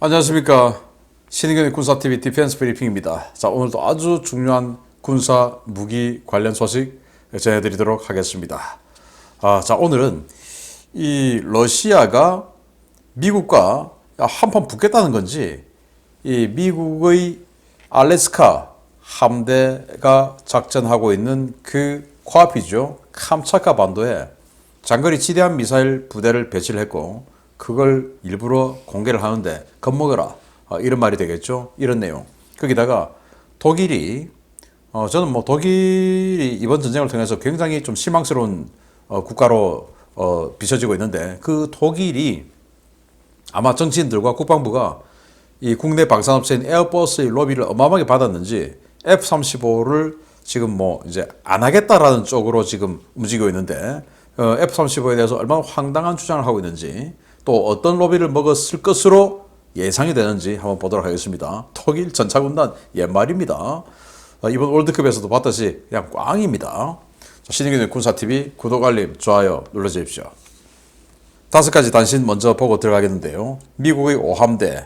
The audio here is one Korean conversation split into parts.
안녕하십니까. 신의균의 군사TV 디펜스 브리핑입니다. 자, 오늘도 아주 중요한 군사 무기 관련 소식 전해드리도록 하겠습니다. 자, 오늘은 이 러시아가 미국과 한판 붙겠다는 건지, 이 미국의 알래스카 함대가 작전하고 있는 그 코앞이죠. 캄차카 반도에 장거리 지대함 미사일 부대를 배치를 했고, 그걸 일부러 공개를 하는데 겁먹어라, 이런 말이 되겠죠. 이런 내용. 거기다가 독일이 저는 뭐 독일이 이번 전쟁을 통해서 굉장히 좀 실망스러운 국가로 비춰지고 있는데, 그 독일이 아마 정치인들과 국방부가 이 국내 방산업체인 에어버스의 로비를 어마어마하게 받았는지 F-35를 지금 뭐 이제 안 하겠다라는 쪽으로 지금 움직이고 있는데, F-35에 대해서 얼마나 황당한 주장을 하고 있는지, 또 어떤 로비를 먹었을 것으로 예상이 되는지 한번 보도록 하겠습니다. 독일 전차군단 옛말입니다. 이번 월드컵에서도 봤듯이 그냥 꽝입니다. 신의균의 군사TV 구독, 알림, 좋아요 눌러주십시오. 5가지 단신 먼저 보고 들어가겠는데요. 미국의 5함대,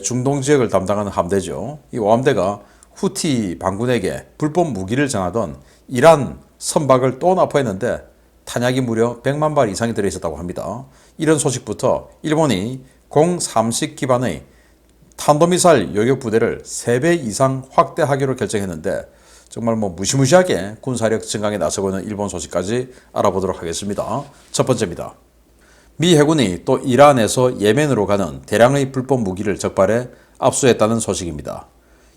중동 지역을 담당하는 함대죠. 이 5함대가 후티 반군에게 불법 무기를 전하던 이란 선박을 또 납포했는데 탄약이 무려 100만 발 이상이 들어있었다고 합니다. 이런 소식부터 일본이 공-30 기반의 탄도미사일 요격 부대를 3배 이상 확대하기로 결정했는데, 정말 뭐 무시무시하게 군사력 증강에 나서고 있는 일본 소식까지 알아보도록 하겠습니다. 첫 번째입니다. 미 해군이 또 이란에서 예멘으로 가는 대량의 불법 무기를 적발해 압수했다는 소식입니다.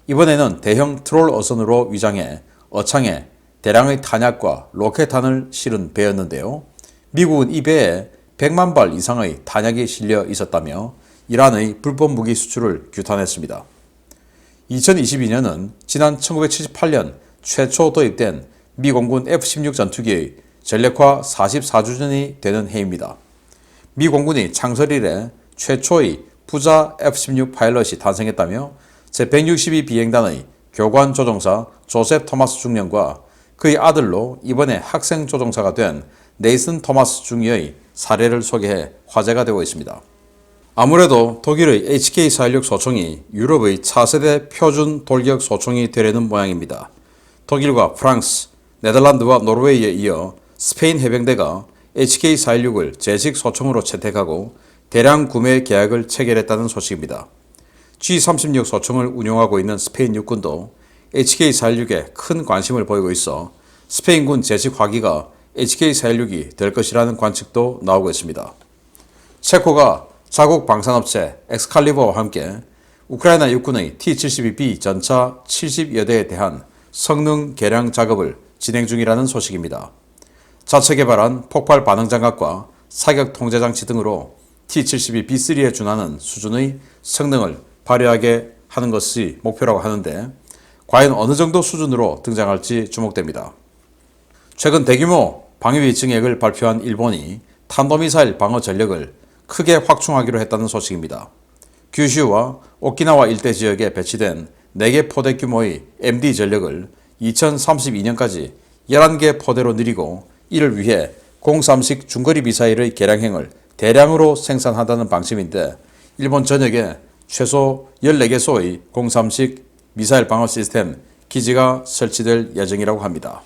이번에는 대형 트롤 어선으로 위장해 어창에 대량의 탄약과 로켓탄을 실은 배였는데요. 미국은 이 배에 100만 발 이상의 탄약이 실려 있었다며 이란의 불법 무기 수출을 규탄했습니다. 2022년은 지난 1978년 최초 도입된 미 공군 F-16 전투기의 전력화 44주년이 되는 해입니다. 미 공군이 창설 이래 최초의 부자 F-16 파일럿이 탄생했다며 제162 비행단의 교관 조종사 조셉 토마스 중령과 그의 아들로 이번에 학생 조종사가 된 네이슨 토마스 중위의 사례를 소개해 화제가 되고 있습니다. 아무래도 독일의 HK-416 소총이 유럽의 차세대 표준 돌격 소총이 되려는 모양입니다. 독일과 프랑스, 네덜란드와 노르웨이에 이어 스페인 해병대가 HK-416을 제식 소총으로 채택하고 대량 구매 계약을 체결했다는 소식입니다. G36 소총을 운용하고 있는 스페인 육군도 HK-416에 큰 관심을 보이고 있어 스페인군 제식 화기가 HK-416이 될 것이라는 관측도 나오고 있습니다. 체코가 자국 방산업체 엑스칼리버와 함께 우크라이나 육군의 T-72B 전차 70여 대에 대한 성능 개량 작업을 진행 중이라는 소식입니다. 자체 개발한 폭발 반응 장갑과 사격 통제 장치 등으로 T-72B3에 준하는 수준의 성능을 발휘하게 하는 것이 목표라고 하는데, 과연 어느 정도 수준으로 등장할지 주목됩니다. 최근 대규모 방위비 증액을 발표한 일본이 탄도미사일 방어 전력을 크게 확충하기로 했다는 소식입니다. 규슈와 오키나와 일대 지역에 배치된 4개 포대 규모의 MD 전력을 2032년까지 11개 포대로 늘리고, 이를 위해 공-30 중거리 미사일의 개량형을 대량으로 생산한다는 방침인데, 일본 전역에 최소 14개소의 공-30 미사일 방어 시스템 기지가 설치될 예정이라고 합니다.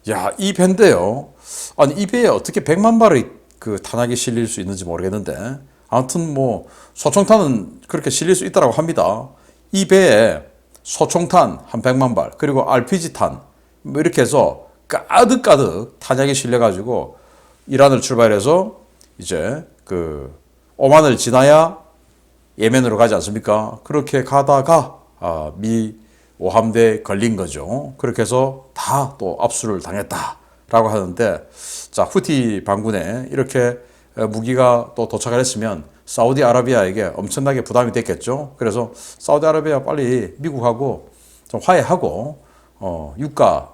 야, 이 배인데요. 아니, 이 배에 어떻게 100만 발의 그 탄약이 실릴 수 있는지 모르겠는데, 아무튼 뭐 소총탄은 그렇게 실릴 수 있다고 합니다. 이 배에 소총탄 한 100만 발, 그리고 RPG탄 뭐 이렇게 해서 가득가득 탄약이 실려가지고 이란을 출발해서 이제 그 오만을 지나야 예멘으로 가지 않습니까? 그렇게 가다가 미 5함대에 걸린 거죠. 그렇게 해서 다 또 압수를 당했다라고 하는데, 자, 후티 반군에 이렇게 무기가 또 도착을 했으면 사우디아라비아에게 엄청나게 부담이 됐겠죠. 그래서 사우디아라비아 빨리 미국하고 좀 화해하고 유가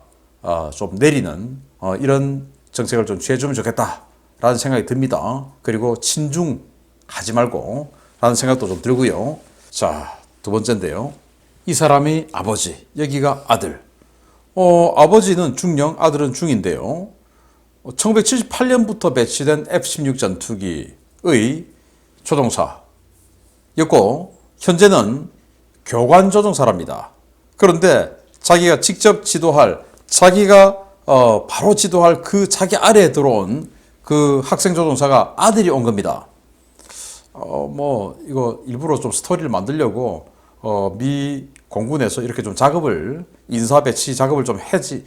좀 내리는 이런 정책을 좀 취해주면 좋겠다라는 생각이 듭니다. 그리고 친중하지 말고 라는 생각도 좀 들고요. 자, 두 번째인데요. 이 사람이 아버지, 여기가 아들. 아버지는 중령, 아들은 중인데요. 1978년부터 배치된 F-16 전투기의 조종사 였고 현재는 교관 조종사랍니다. 그런데 자기가 직접 지도할 자기가 바로 지도할 그 자기 아래에 들어온 그 학생 조종사가 아들이 온 겁니다. 이거 일부러 좀 스토리를 만들려고 미 공군에서 이렇게 좀 작업을 인사 배치 작업을 좀 하지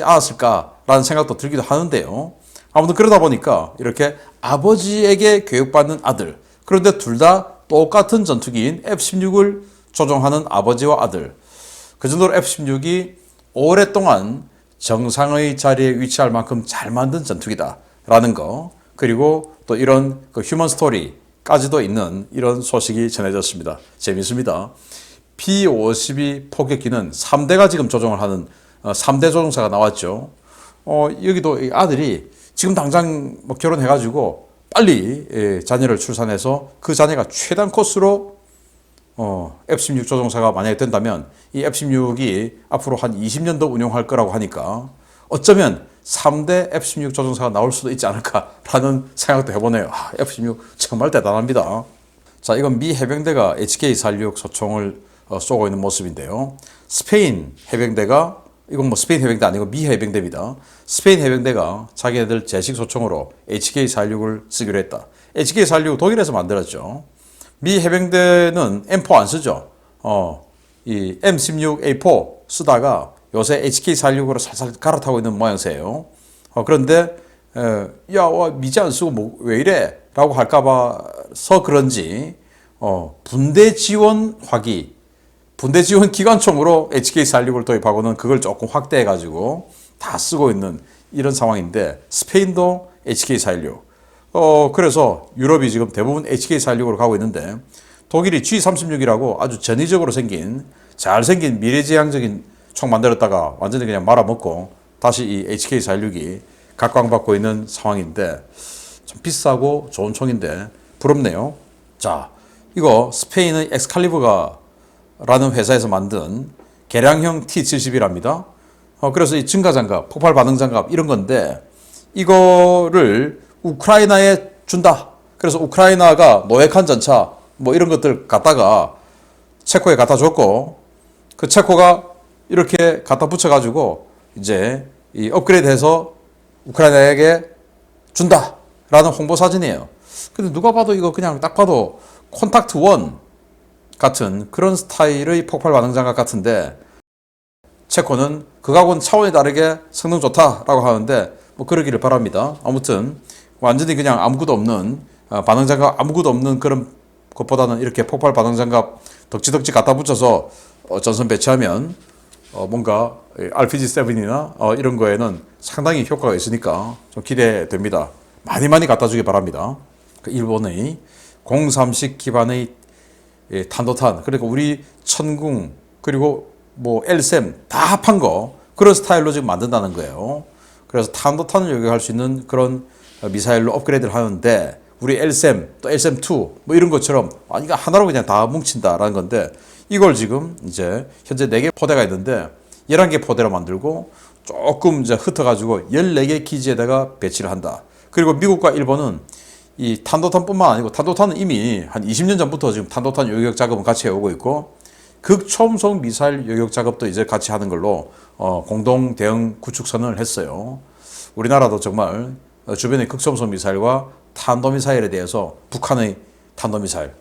않았을까라는 생각도 들기도 하는데요. 아무튼 그러다 보니까 이렇게 아버지에게 교육받는 아들, 그런데 둘 다 똑같은 전투기인 F-16을 조종하는 아버지와 아들, 그 정도로 F-16이 오랫동안 정상의 자리에 위치할 만큼 잘 만든 전투기다라는 거, 그리고 또 이런 그 휴먼 스토리까지도 있는 이런 소식이 전해졌습니다. 재밌습니다. P-52 포격기는 3대가 지금 조종을 하는 3대 조종사가 나왔죠. 여기도 아들이 지금 당장 뭐 결혼해가지고 빨리 자녀를 출산해서 그 자녀가 최단 코스로 F-16 조종사가 만약에 된다면 이 F-16이 앞으로 한 20년 더 운용할 거라고 하니까 어쩌면 3대 F-16 조종사가 나올 수도 있지 않을까라는 생각도 해보네요. F-16 정말 대단합니다. 자, 이건 미 해병대가 HK-416 소총을 쏘고 있는 모습인데요. 스페인 해병대가, 이건 뭐 스페인 해병대 아니고 미 해병대입니다. 스페인 해병대가 자기네들 제식 소총으로 HK-416을 쓰기로 했다. HK-416 독일에서 만들었죠. 미 해병대는 M4 안 쓰죠. 이 M16A4 쓰다가 요새 HK-416으로 살살 갈아타고 있는 모양새예요. 그런데 미제 안 쓰고 뭐 왜 이래? 라고 할까봐서 그런지 분대 지원 화기, 분대 지원 기관총으로 HK-416을 도입하고는 그걸 조금 확대해가지고 다 쓰고 있는 이런 상황인데, 스페인도 HK-416. 그래서 유럽이 지금 대부분 HK-416으로 가고 있는데, 독일이 G36이라고 아주 전위적으로 생긴, 잘생긴 미래지향적인 총 만들었다가 완전히 그냥 말아먹고 다시 이 HK-416이 각광받고 있는 상황인데, 참 비싸고 좋은 총인데 부럽네요. 자, 이거 스페인의 엑스칼리버가 라는 회사에서 만든 개량형 T-70이랍니다. 그래서 이 증가장갑, 폭발 반응 장갑 이런 건데 이거를 우크라이나에 준다. 그래서 우크라이나가 노획한 전차 뭐 이런 것들 갖다가 체코에 갖다 줬고, 그 체코가 이렇게 갖다 붙여가지고 이제 이 업그레이드해서 우크라이나에게 준다라는 홍보 사진이에요. 근데 누가 봐도 이거 그냥 딱 봐도 콘탁트 1 같은 그런 스타일의 폭발 반응 장갑 같은데, 체코는 그거하고는 차원이 다르게 성능 좋다라고 하는데 뭐 그러기를 바랍니다. 아무튼 완전히 그냥 아무것도 없는 반응 장갑, 아무것도 없는 그런 것보다는 이렇게 폭발 반응 장갑 덕지덕지 갖다 붙여서 전선 배치하면 뭔가 RPG-7이나 이런 거에는 상당히 효과가 있으니까 좀 기대됩니다. 많이 갖다 주기 바랍니다. 그 일본의 03식 기반의 탄도탄, 그러니까 우리 천궁 그리고 뭐 엘셈 다 합한 거, 그런 스타일로 지금 만든다는 거예요. 그래서 탄도탄을 요격할 수 있는 그런 미사일로 업그레이드를 하는데, 우리 엘셈 또 엘셈2 뭐 이런 것처럼 이거 하나로 그냥 다 뭉친다라는 건데, 이걸 지금 이제 현재 4개 포대가 있는데 11개 포대로 만들고 조금 이제 흩어가지고 14개 기지에다가 배치를 한다. 그리고 미국과 일본은 이 탄도탄뿐만 아니고, 탄도탄은 이미 한 20년 전부터 지금 탄도탄 요격 작업은 같이 해오고 있고, 극초음속 미사일 요격 작업도 이제 같이 하는 걸로 공동 대응 구축선언을 했어요. 우리나라도 정말 주변의 극초음속 미사일과 탄도미사일에 대해서 북한의 탄도미사일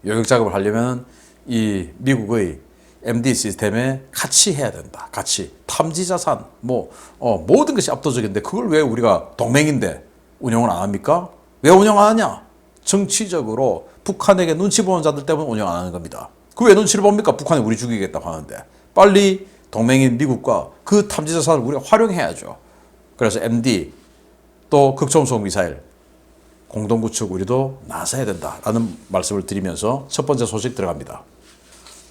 요격 작업을 하려면 이 미국의 MD 시스템에 같이 해야 된다. 같이 탐지 자산 모든 것이 압도적인데 그걸 왜 우리가 동맹인데 운영을 안 합니까? 왜 운영 안 하냐? 정치적으로 북한에게 눈치 보는 자들 때문에 운영 안 하는 겁니다. 그 왜 눈치를 봅니까? 북한이 우리 죽이겠다고 하는데 빨리 동맹인 미국과 그 탐지 자산을 우리가 활용해야죠. 그래서 MD 또 극초음속 미사일 공동구축 우리도 나서야 된다라는 말씀을 드리면서 첫 번째 소식 들어갑니다.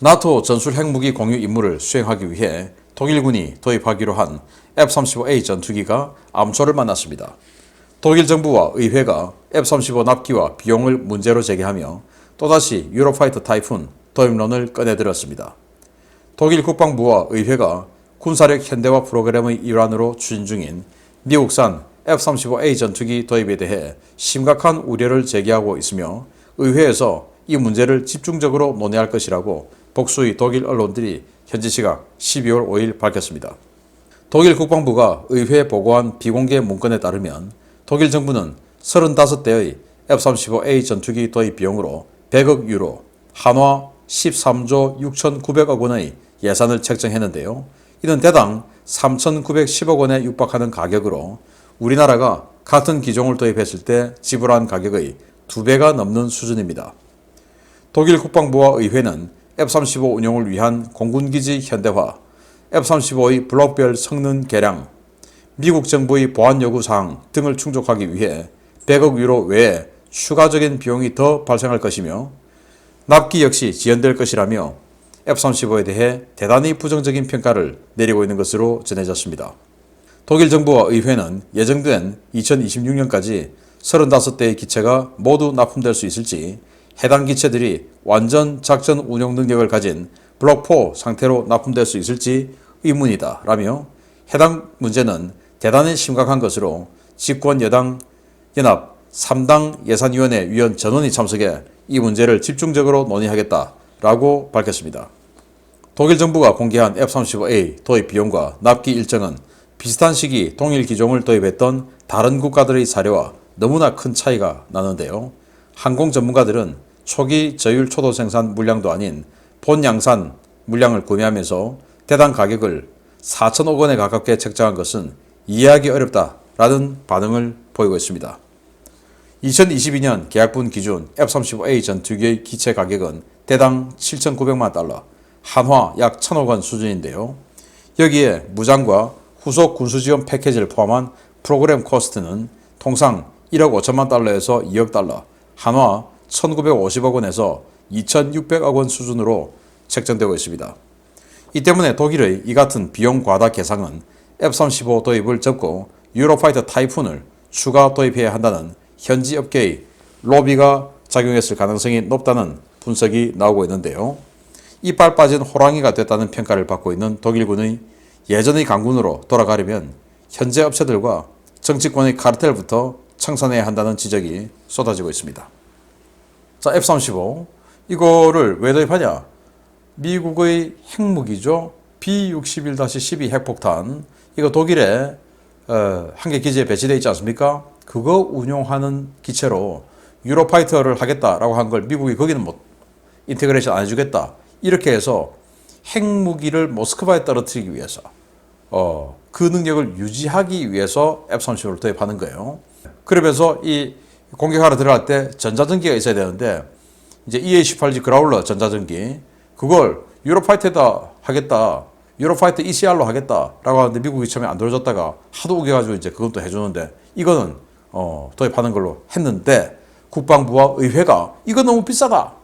나토 전술 핵무기 공유 임무를 수행하기 위해 독일군이 도입하기로 한 F-35A 전투기가 암초를 만났습니다. 독일 정부와 의회가 F-35 납기와 비용을 문제로 제기하며 또다시 유로파이터 타이푼 도입론을 꺼내들었습니다. 독일 국방부와 의회가 군사력 현대화 프로그램의 일환으로 추진 중인 미국산 F-35A 전투기 도입에 대해 심각한 우려를 제기하고 있으며, 의회에서 이 문제를 집중적으로 논의할 것이라고 복수의 독일 언론들이 현지 시각 12월 5일 밝혔습니다. 독일 국방부가 의회에 보고한 비공개 문건에 따르면 독일 정부는 35대의 F-35A 전투기 도입 비용으로 100억 유로, 한화 13조 6,900억 원의 예산을 책정했는데요. 이는 대당 3,910억 원에 육박하는 가격으로 우리나라가 같은 기종을 도입했을 때 지불한 가격의 2배가 넘는 수준입니다. 독일 국방부와 의회는 F-35 운용을 위한 공군기지 현대화, F-35의 블록별 성능 개량, 미국 정부의 보안 요구 사항 등을 충족하기 위해 100억 유로 외에 추가적인 비용이 더 발생할 것이며 납기 역시 지연될 것이라며 F-35에 대해 대단히 부정적인 평가를 내리고 있는 것으로 전해졌습니다. 독일 정부와 의회는 예정된 2026년까지 35대의 기체가 모두 납품될 수 있을지 해당 기체들이 완전 작전 운용 능력을 가진 블록4 상태로 납품될 수 있을지 의문이다 라며 해당 문제는 대단히 심각한 것으로 집권 여당 연합 3당 예산위원회 위원 전원이 참석해 이 문제를 집중적으로 논의하겠다라고 밝혔습니다. 독일 정부가 공개한 F-35A 도입 비용과 납기 일정은 비슷한 시기 동일 기종을 도입했던 다른 국가들의 사례와 너무나 큰 차이가 나는데요. 항공 전문가들은 초기 저율 초도 생산 물량도 아닌 본양산 물량을 구매하면서 대당 가격을 4천억 원에 가깝게 책정한 것은 이해하기 어렵다라는 반응을 보이고 있습니다. 2022년 계약분 기준 F-35A 전투기의 기체 가격은 대당 7,900만 달러, 한화 약 1,000억 원 수준인데요. 여기에 무장과 후속 군수지원 패키지를 포함한 프로그램 코스트는 통상 1억 5천만 달러에서 2억 달러, 한화 1,950억 원에서 2,600억 원 수준으로 책정되고 있습니다. 이 때문에 독일의 이 같은 비용 과다 계상은 F-35 도입을 접고 유로파이터 타이푼을 추가 도입해야 한다는 현지 업계의 로비가 작용했을 가능성이 높다는 분석이 나오고 있는데요. 이빨 빠진 호랑이가 됐다는 평가를 받고 있는 독일군의 예전의 강군으로 돌아가려면 현재 업체들과 정치권의 카르텔부터 청산해야 한다는 지적이 쏟아지고 있습니다. 자, F-35 이거를 왜 도입하냐? 미국의 핵무기죠. B-61-12 핵폭탄 이거 독일에 한개 기지에 배치되어 있지 않습니까? 그거 운용하는 기체로 유로파이터를 하겠다라고 한 걸 미국이 거기는 뭐 인테그레이션 안 해주겠다 이렇게 해서 핵무기를 모스크바에 떨어뜨리기 위해서 그 능력을 유지하기 위해서 F-35를 도입하는 거예요. 그러면서 이 공격하러 들어갈 때 전자전기가 있어야 되는데 이제 EA-18G 그라울러 전자전기 그걸 유로파이터에다 하겠다. 유로파이터 ECR로 하겠다라고 하는데 미국이 처음에 안 들어줬다가 하도 우겨가지고 이제 그건 또 해주는데 이거는 도입하는 걸로 했는데 국방부와 의회가 이거 너무 비싸다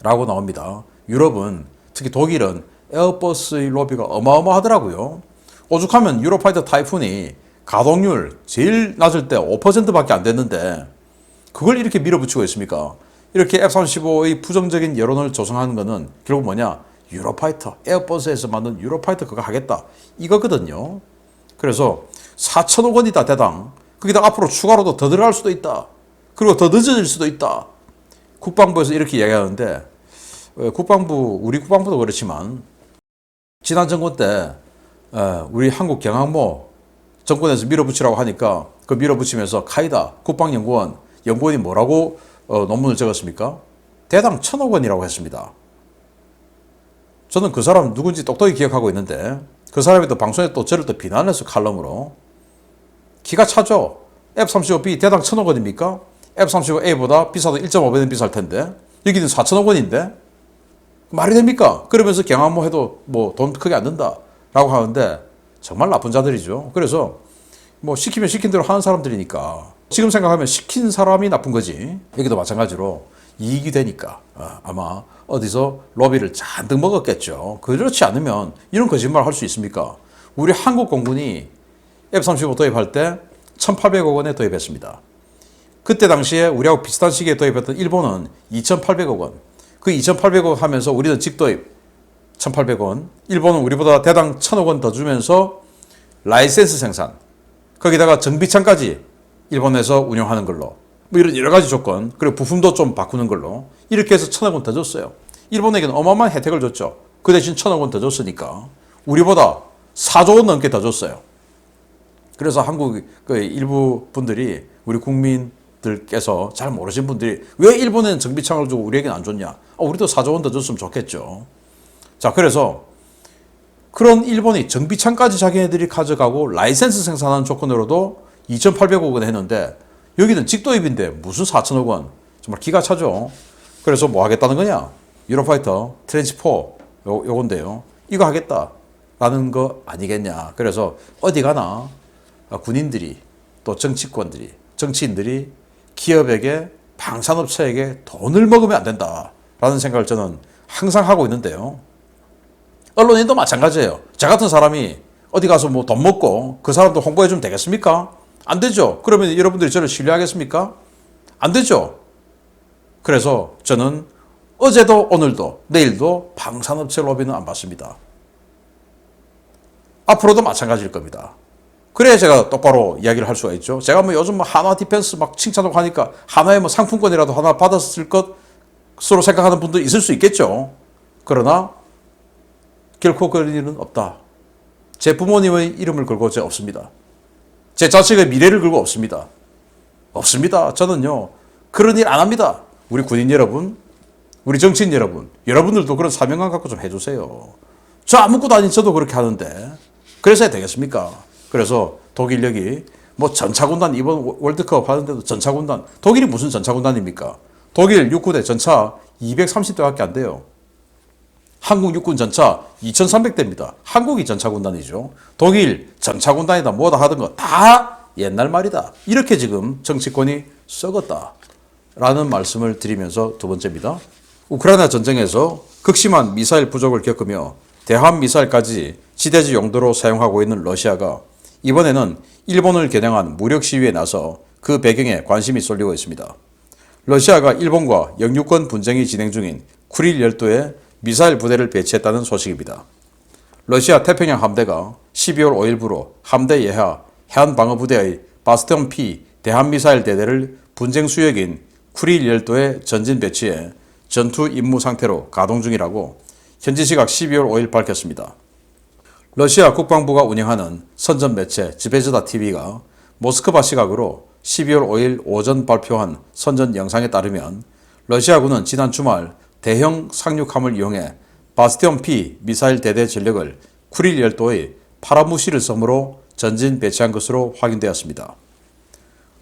라고 나옵니다. 유럽은 특히 독일은 에어버스의 로비가 어마어마하더라고요. 오죽하면 유로파이터 타이푼이 가동률 제일 낮을 때 5%밖에 안 됐는데 그걸 이렇게 밀어붙이고 있습니까? 이렇게 F-35의 부정적인 여론을 조성하는 거는 결국 뭐냐? 유로파이터, 에어버스에서 만든 유로파이터 그거 하겠다. 이거거든요. 그래서 4천억 원이다 대당. 거기다 앞으로 추가로도 더 들어갈 수도 있다. 그리고 더 늦어질 수도 있다. 국방부에서 이렇게 이야기하는데 우리 국방부도 그렇지만 지난 정권 때 우리 한국 경항모 정권에서 밀어붙이라고 하니까 그 밀어붙이면서 카이다 국방연구원 연구원이 뭐라고 논문을 적었습니까? 대당 1,000억 원이라고 했습니다. 저는 그 사람 누군지 똑똑히 기억하고 있는데 그 사람이 또 방송에 또 저를 또 비난해서 칼럼으로 기가 차죠. F-35B 대당 1,000억 원입니까? F-35A보다 비싸도 1.5배는 비쌀 텐데 여기는 4,000억 원인데 말이 됩니까? 그러면서 경항모 해도 뭐 돈 크게 안 든다 라고 하는데 정말 나쁜 자들이죠. 그래서 뭐 시키면 시킨 대로 하는 사람들이니까 지금 생각하면 시킨 사람이 나쁜 거지. 여기도 마찬가지로 이익이 되니까 아마 어디서 로비를 잔뜩 먹었겠죠. 그렇지 않으면 이런 거짓말 할 수 있습니까? 우리 한국 공군이 F-35 도입할 때 1,800억 원에 도입했습니다. 그때 당시에 우리하고 비슷한 시기에 도입했던 일본은 2,800억 원. 그 2,800억 원 하면서 우리는 직도입 1,800원. 일본은 우리보다 대당 1,000억 원 더 주면서 라이센스 생산. 거기다가 정비창까지 일본에서 운영하는 걸로. 뭐 이런 여러 가지 조건, 그리고 부품도 좀 바꾸는 걸로 이렇게 해서 1,000억 원 더 줬어요. 일본에게는 어마어마한 혜택을 줬죠. 그 대신 1,000억 원 더 줬으니까 우리보다 4조 원 넘게 더 줬어요. 그래서 한국 그 일부 분들이, 우리 국민들께서 잘 모르신 분들이, 왜 일본에는 정비창을 주고 우리에게는 안 줬냐? 우리도 4조 원 더 줬으면 좋겠죠. 자, 그래서 그런 일본이 정비창까지 자기네들이 가져가고 라이센스 생산하는 조건으로도 2,800억 원 했는데, 여기는 직도입인데 무슨 4천억 원? 정말 기가 차죠. 그래서 뭐 하겠다는 거냐? 유로파이터 트렌치4 요건데요. 이거 하겠다라는 거 아니겠냐? 그래서 어디 가나 군인들이, 또 정치권들이, 정치인들이 기업에게, 방산업체에게 돈을 먹으면 안 된다라는 생각을 저는 항상 하고 있는데요. 언론인도 마찬가지예요. 저 같은 사람이 어디 가서 뭐 돈 먹고 그 사람도 홍보해 주면 되겠습니까? 안 되죠. 그러면 여러분들이 저를 신뢰하겠습니까? 안 되죠. 그래서 저는 어제도 오늘도 내일도 방산업체 로비는 안 받습니다. 앞으로도 마찬가지일 겁니다. 그래야 제가 똑바로 이야기를 할 수가 있죠. 제가 뭐 요즘 뭐 한화 디펜스 막 칭찬하고 하니까 한화의 뭐 상품권이라도 하나 받았을 것으로 생각하는 분도 있을 수 있겠죠. 그러나 결코 그런 일은 없다. 제 부모님의 이름을 걸고 제 없습니다. 제 자식의 미래를 걸고 없습니다. 없습니다. 저는요, 그런 일 안 합니다. 우리 군인 여러분, 우리 정치인 여러분, 여러분들도 그런 사명감 갖고 좀 해주세요. 저 아무것도 아닌 저도 그렇게 하는데 그래서 되겠습니까? 그래서 독일력이 뭐 전차군단, 이번 월드컵 하는데도 전차군단, 독일이 무슨 전차군단입니까? 독일 육군의 전차 230대밖에 안 돼요. 한국 육군 전차 2,300대입니다. 한국이 전차군단이죠. 독일 전차군단이다 뭐다 하던 거 다 옛날 말이다. 이렇게 지금 정치권이 썩었다라는 말씀을 드리면서 두 번째입니다. 우크라이나 전쟁에서 극심한 미사일 부족을 겪으며 대함 미사일까지 지대지 용도로 사용하고 있는 러시아가 이번에는 일본을 겨냥한 무력 시위에 나서 그 배경에 관심이 쏠리고 있습니다. 러시아가 일본과 영유권 분쟁이 진행 중인 쿠릴 열도에 미사일 부대를 배치했다는 소식입니다. 러시아 태평양 함대가 12월 5일부로 함대 예하 해안방어부대의 바스티온 P 대한미사일 대대를 분쟁 수역인 쿠릴 열도에 전진 배치해 전투 임무 상태로 가동 중이라고 현지 시각 12월 5일 밝혔습니다. 러시아 국방부가 운영하는 선전 매체 지베즈다 TV가 모스크바 시각으로 12월 5일 오전 발표한 선전 영상에 따르면 러시아군은 지난 주말 대형 상륙함을 이용해 바스티온 P 미사일 대대 전력을 쿠릴 열도의 파라무시르 섬으로 전진 배치한 것으로 확인되었습니다.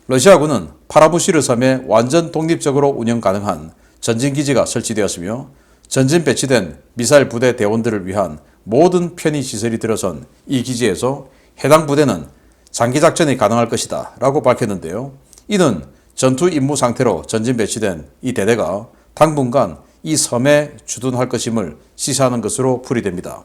러시아군은 파라무시르 섬에 완전 독립적으로 운영 가능한 전진기지가 설치되었으며 전진 배치된 미사일 부대 대원들을 위한 모든 편의 시설이 들어선 이 기지에서 해당 부대는 장기작전이 가능할 것이다 라고 밝혔는데요. 이는 전투 임무 상태로 전진 배치된 이 대대가 당분간 이 섬에 주둔할 것임을 시사하는 것으로 풀이됩니다.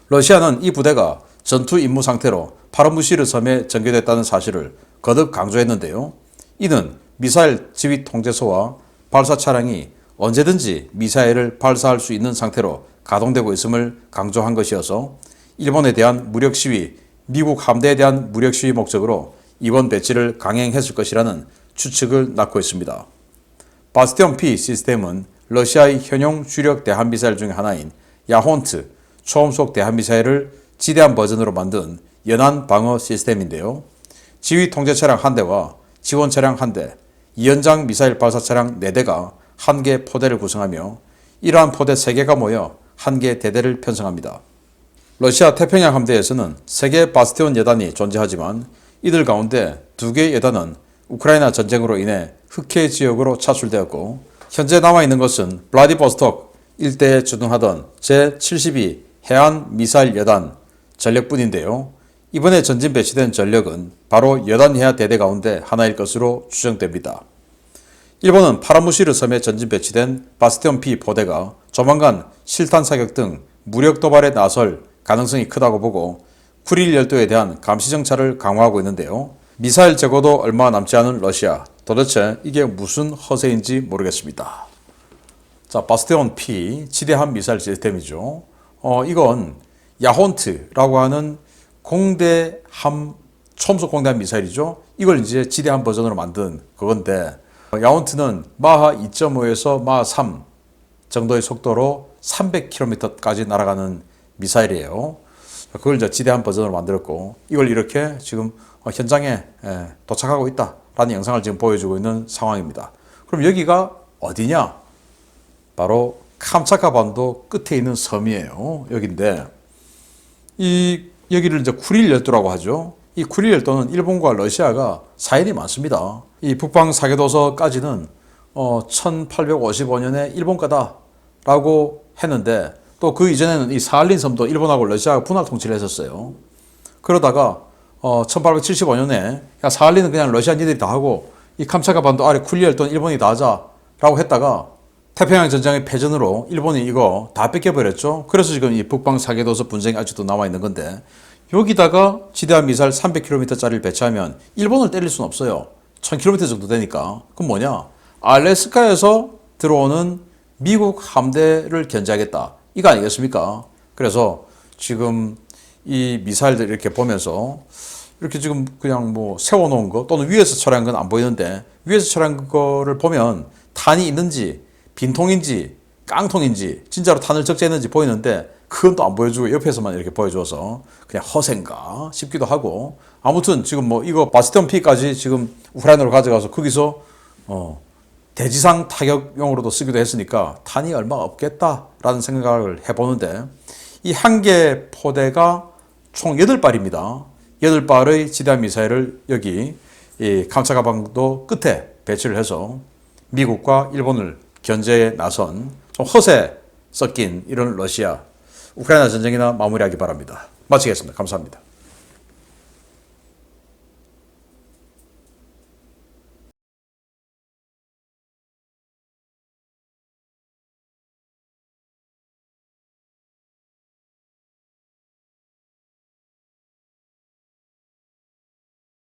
러시아는 이 부대가 전투 임무 상태로 파르무시르 섬에 전개됐다는 사실을 거듭 강조했는데요. 이는 미사일 지휘 통제소와 발사 차량이 언제든지 미사일을 발사할 수 있는 상태로 가동되고 있음을 강조한 것이어서 일본에 대한 무력 시위, 미국 함대에 대한 무력 시위 목적으로 이번 배치를 강행했을 것이라는 추측을 낳고 있습니다. 바스티온 P 시스템은 러시아의 현용 주력 대한미사일 중 하나인 야혼트 초음속 대한미사일을 지대한 버전으로 만든 연안 방어 시스템인데요. 지휘 통제 차량 1대와 지원 차량 1대, 이연장 미사일 발사 차량 4대가 한 개 포대를 구성하며 이러한 포대 3개가 모여 한 개 대대를 편성합니다. 러시아 태평양 함대에서는 3개 바스티온 여단이 존재하지만 이들 가운데 2개 여단은 우크라이나 전쟁으로 인해 흑해 지역으로 차출되었고 현재 남아있는 것은 블라디보스톡 일대에 주둔하던 제72 해안 미사일 여단 전력뿐인데요. 이번에 전진 배치된 전력은 바로 여단 해야 대대 가운데 하나일 것으로 추정됩니다. 일본은 파라무시르 섬에 전진 배치된 바스티온 P 포대가 조만간 실탄 사격 등 무력 도발에 나설 가능성이 크다고 보고 쿠릴 열도에 대한 감시 정찰을 강화하고 있는데요. 미사일 재고도 얼마 남지 않은 러시아, 도대체 이게 무슨 허세인지 모르겠습니다. 자, 바스티온 P 지대함 미사일 시스템이죠. 이건 야혼트라고 하는 공대함 초음속 공대함 미사일이죠. 이걸 이제 지대함 버전으로 만든 그건데 야온트는 마하 2.5에서 마하 3 정도의 속도로 300km까지 날아가는 미사일이에요. 그걸 이제 지대한 버전으로 만들었고, 이걸 이렇게 지금 현장에 도착하고 있다라는 영상을 지금 보여주고 있는 상황입니다. 그럼 여기가 어디냐? 바로 캄차카 반도 끝에 있는 섬이에요. 여기인데, 여기를 이제 쿠릴 열도라고 하죠. 이 쿠릴 열도는 일본과 러시아가 사연이 많습니다. 이 북방 사계도서까지는 1855년에 일본 거다라고 했는데, 또 그 이전에는 이 사할린 섬도 일본하고 러시아가 분할 통치를 했었어요. 그러다가 1875년에 사할린은 그냥 러시아 니들이 다 하고 이 캄차카 반도 아래 쿠릴 열도는 일본이 다 하자라고 했다가 태평양 전쟁의 패전으로 일본이 이거 다 뺏겨버렸죠. 그래서 지금 이 북방 사계도서 분쟁이 아직도 남아있는 건데, 여기다가 지대한 미사일 300km짜리를 배치하면 일본을 때릴 수는 없어요. 1000km 정도 되니까. 그럼 뭐냐? 알래스카에서 들어오는 미국 함대를 견제하겠다. 이거 아니겠습니까? 그래서 지금 이 미사일들 이렇게 보면서 이렇게 지금 그냥 뭐 세워놓은 거 또는 위에서 처리한 건 안 보이는데, 위에서 처리한 거를 보면 탄이 있는지 빈통인지 깡통인지 진짜로 탄을 적재했는지 보이는데, 그건 또 안 보여주고 옆에서만 이렇게 보여줘서 그냥 허세인가 싶기도 하고, 아무튼 지금 뭐 이거 바스티온 P까지 지금 우크라이나로 가져가서 거기서 대지상 타격용으로도 쓰기도 했으니까 탄이 얼마 없겠다라는 생각을 해보는데, 이 한 개 포대가 총 8발입니다. 8발의 지대한 미사일을 여기 이 캄차카 반도 끝에 배치를 해서 미국과 일본을 견제에 나선 좀 허세 섞인 이런 러시아, 우크라이나 전쟁이나 마무리하기 바랍니다. 마치겠습니다. 감사합니다.